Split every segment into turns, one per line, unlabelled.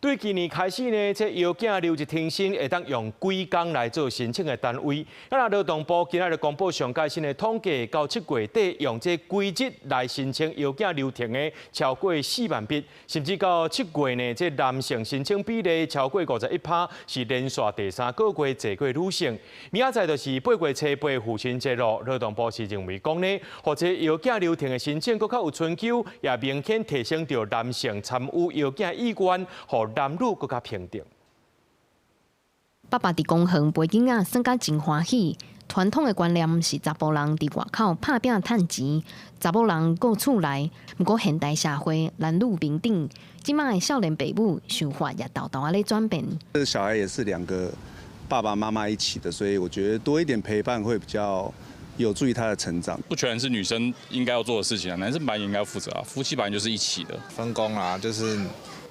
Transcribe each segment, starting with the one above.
對今年開始呢，這藥檢留一天薪會當用幾天來做申請的單位。咱勞動部今仔日公布上屆新的統計，到7月底用這幾日來申請藥檢留停的超過4萬筆，甚至到7月呢，這男性申請比例超過51%，是連續第3個月濟過女性。明仔載就是8月初8父親節咯，勞動部是認為講呢，或者藥檢留停的申請更較有春秋，也明顯提升到男性參與藥檢意願，和男女更加平等。
爸爸佇公園陪囡仔，算甲真歡喜。傳統的觀念是查甫人佇外口打拼賺錢，查某人顧厝內。不過現代社會男女平等，即賣的少年爸母想法也豆豆啊咧轉變。
這小孩也是2個爸爸媽媽一起的，所以我覺得多一點陪伴會比較有助於他的成長。
不全然是女生應該要做的事情啊，男生本來也應該要負責啊。夫妻本來就是一起的，
分工啊，就是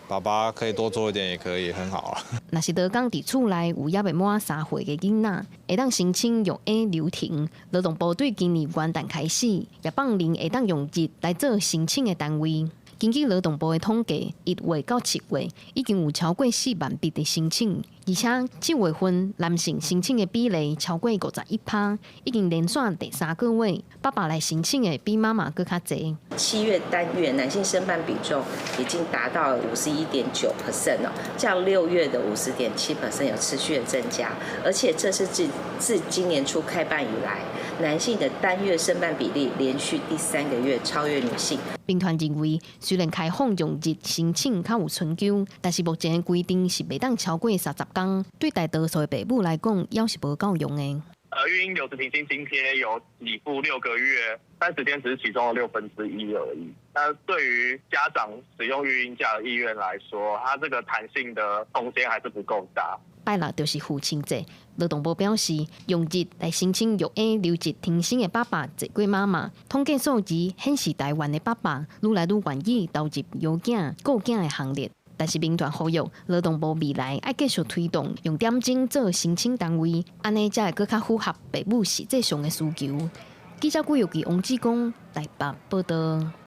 爸爸可以多做一點，也可以很好啊。
若是倒講佇厝內有還未滿3歲的囡仔，會當申請藥A留停。勞動部對今年元旦開始，也放任會當用日來做申請的單位。根據勞動部的統計，1月到7月已經有超過4萬筆的申請，而且7月份男性申請的比例超過51%，已經連續第3個月，爸爸來申請的比媽媽更較濟。
7月單月男性申辦比重已經達到51.9%了，較6月的50.7% 有持續的增加，而且這是自今年初開辦以來，男性的單月申辦比例連續第3個月超越女性。兵團認為，雖然開放用日申請較有春秋，但是目前的規定是袂當超過30天，對大多數的爸母來講，也是無夠用的。
育嬰留職停薪津貼有給付6個月，30天只是其中的1/6而已。那對於家長使用育嬰假的意願來說，它這個彈性的空間還是不夠大。
拜六就是父親節，勞動部表示，用日來申請藥 A 留職停薪的爸爸濟過媽媽。統計數字顯示，台灣的爸爸愈來愈願意投入藥檢、顧囝的行列。但是民團呼籲，勞動部未來要繼續推動用點鐘做申請單位，安尼才會更加符合爸母實際上的需求。記者顧玉記、王志光台北報道。